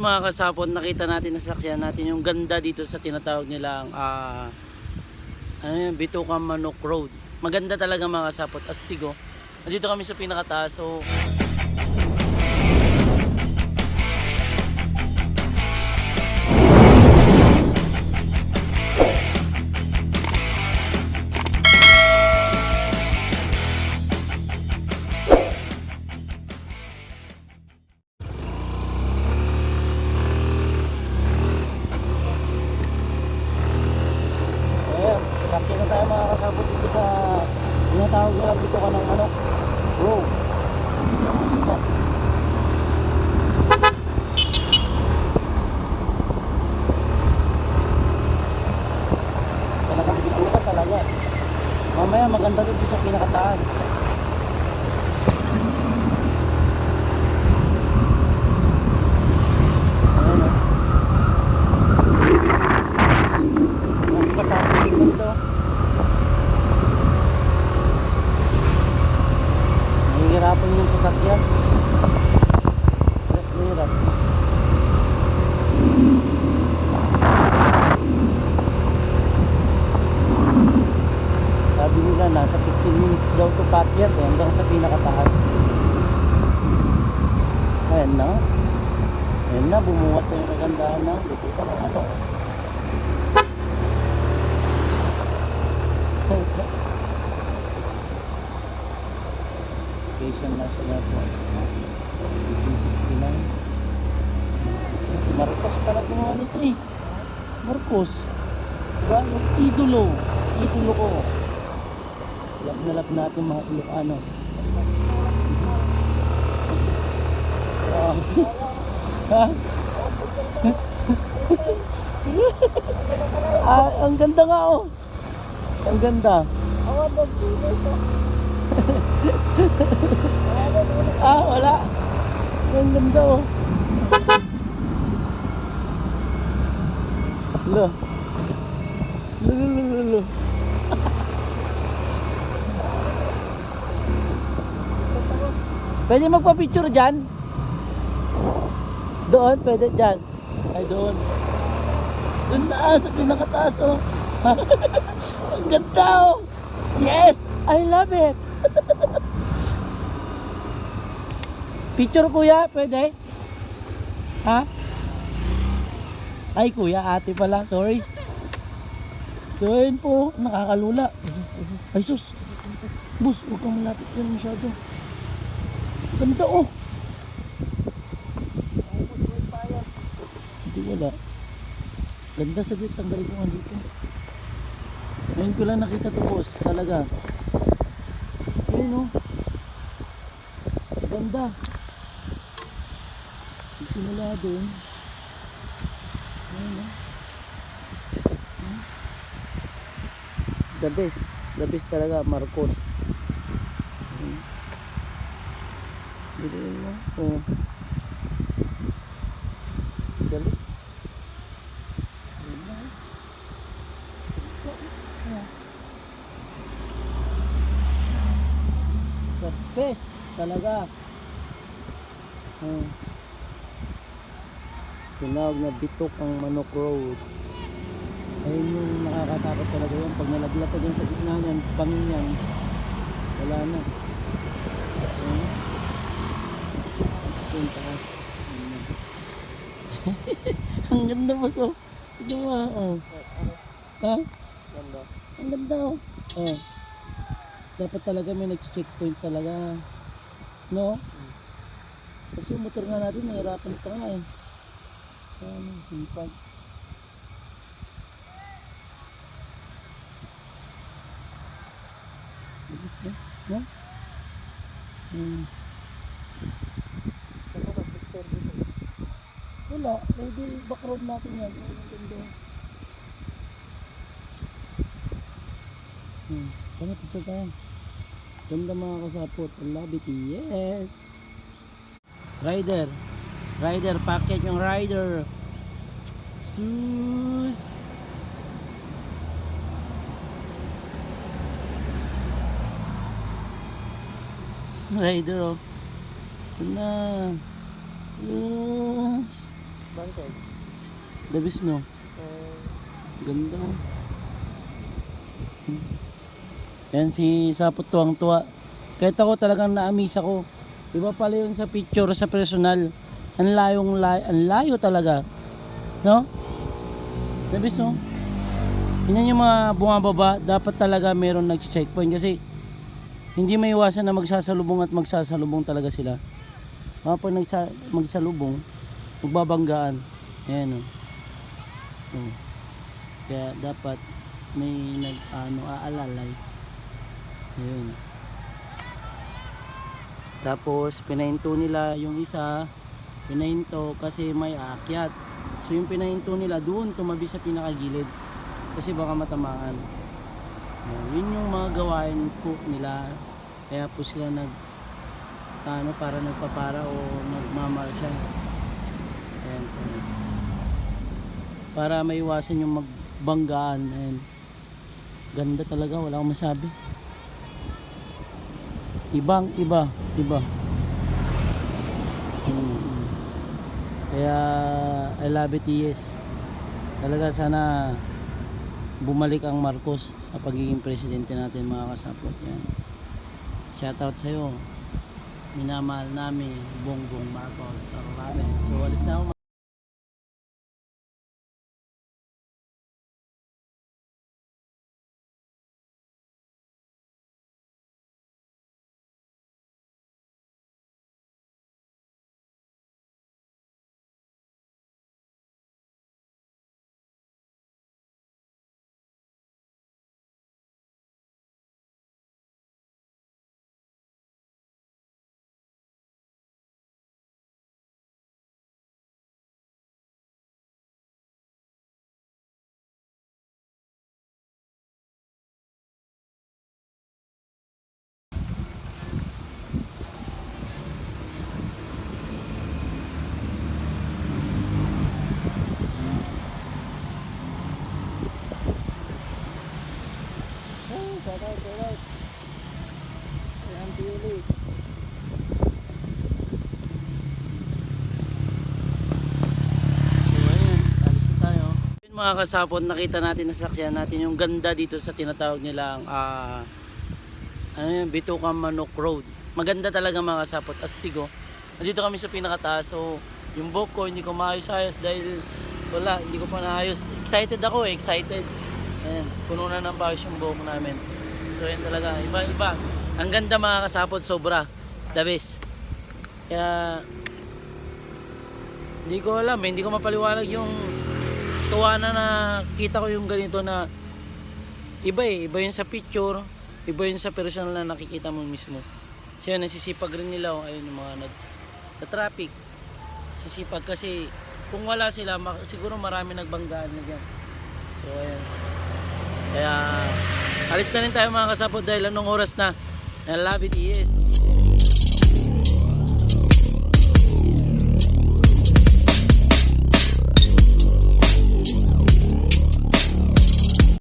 Mga kasapot, nakita natin, nasaksihan natin yung ganda dito sa tinatawag nilang ano yun, Bituka Manok Road. Maganda talaga mga kasapot, astig oh. Nandito kami sa pinakataas, so ayan, sakti na tayo mga kasapot dito sa tinatawag nilang Bituka ng Manok Road. Basta. Talagang bituka talaga. Mamaya maganda dito sa pinakataas. Ayan o. Napakatatig dito. Nahihirapan yung sasakyan. Hirap. Sabi nila nasa 15 minutes daw to paakyat hanggang sa pinakataas. Ayan na. Ayan na, bumuhat na yung kagandahan na. Dito pa lang ano. Location National Flags 1869. Si Marcos pala gumawa nito eh. Marcos. Diba? Yung idolo. Idolo ko. Lap na lap natin mga Ilocano. Ha? Ang ganda nga oh. Ang ganda. Wala. Ang ganda oh. Lo. Lo. Pwede magpa-picture dyan? Doon, pwede dyan. Ay, doon. Doon na, sa pinakataas oh. Ang ganda oh. Yes, I love it. Picture kuya, pwede? Ha? Ay kuya, ate pala, sorry. So yun po, nakakalula. Ay sus. Bus, huwag kang malapit yan masyado. Ganda oh. Hindi wala. Ganda sa dito, tanggalin ko nga dito. Ngayon ko lang nakita to boss, talaga. Ayun oh. Ganda. Simula doon. Ayun oh. The best talaga, Marcos. Dito yun oh. Galit. The best talaga. Tinawag na Bitokang Manok Road. Ayun yung nakakatakot talaga yun. Pag nalaglat ka dyan sa gitna niyan, pangin yan, wala na. Ayun, taas. Ang ganda mo so. Tignan mo oh. Ha? Ganda. Ang ganda oh. Oh. Dapat talaga may nag-checkpoint talaga. No? Kasi yung motor nga natin nahirapan pa nga eh. Ano, simpag. Bilis na. No? Wala. Pwede backroad natin yan. Ang ganda. Kaya picture tayo. Ganda mga kasapot. I love it. Yes. Rider. Rider. Packet yung rider. Sus. Rider oh. Ito na. Yes. Dabis no? Ganda. Yan si Sapot tuwang-tuwa. Kahit ako talagang na-amaze ako. Iba pala yun sa picture, sa personal. Ang layo talaga. No? Dabis no? Yan yung mga bumababa, dapat talaga meron nag-checkpoint kasi hindi may iwasan na magsasalubong at magsasalubong talaga sila. Pag magsalubong, magbabanggaan. Ayan o. Kaya dapat may aalalay. Ayun. Tapos pinahinto nila yung isa, pinahinto kasi may aakyat. So yung pinahinto nila doon tumabi sa pinakagilid kasi baka matamaan. Yun yung mga gawain po nila. Kaya po sila para nagpapara o nagmamarsya. Ayan po. Para maiwasan yung magbanggaan. Ayan. Ganda talaga, wala akong masabi. Iba. Kaya I love it, yes. Talaga sana bumalik ang Marcos sa pagiging presidente natin, mga kasapot. Yan. Shoutout sa iyo. Minamahal namin Bongbong Marcos. So alis na ako. Shoutout. Kay Auntie Uli. So ayun, alis na tayo. Yun, mga kasapot, nakita natin, nasaksihan natin yung ganda dito sa tinatawag nilang Bituka Manok Road. Maganda talaga, mga kasapot, astigo. Nandito kami sa pinakataas, so yung buhok ko hindi ko maayos-ayos dahil wala, hindi ko pa naayos. Excited ako excited. Ayan, puno na ng pawis yung buhok namin. So yan talaga, iba. Ang ganda, mga kasapot, sobra. The best. Kaya hindi ko alam, hindi ko mapaliwanag yung tuwa na nakita ko yung ganito na iba yung sa picture, iba yung sa personal na nakikita mo mismo. So yun, nasisipag rin nila, ayun yung mga na-traffic. Sisipag kasi kung wala sila, siguro marami nagbanggaan na dyan. So ayun. Kaya alis na rin tayo, mga kasapot, dahil anong oras na? I love it, yes.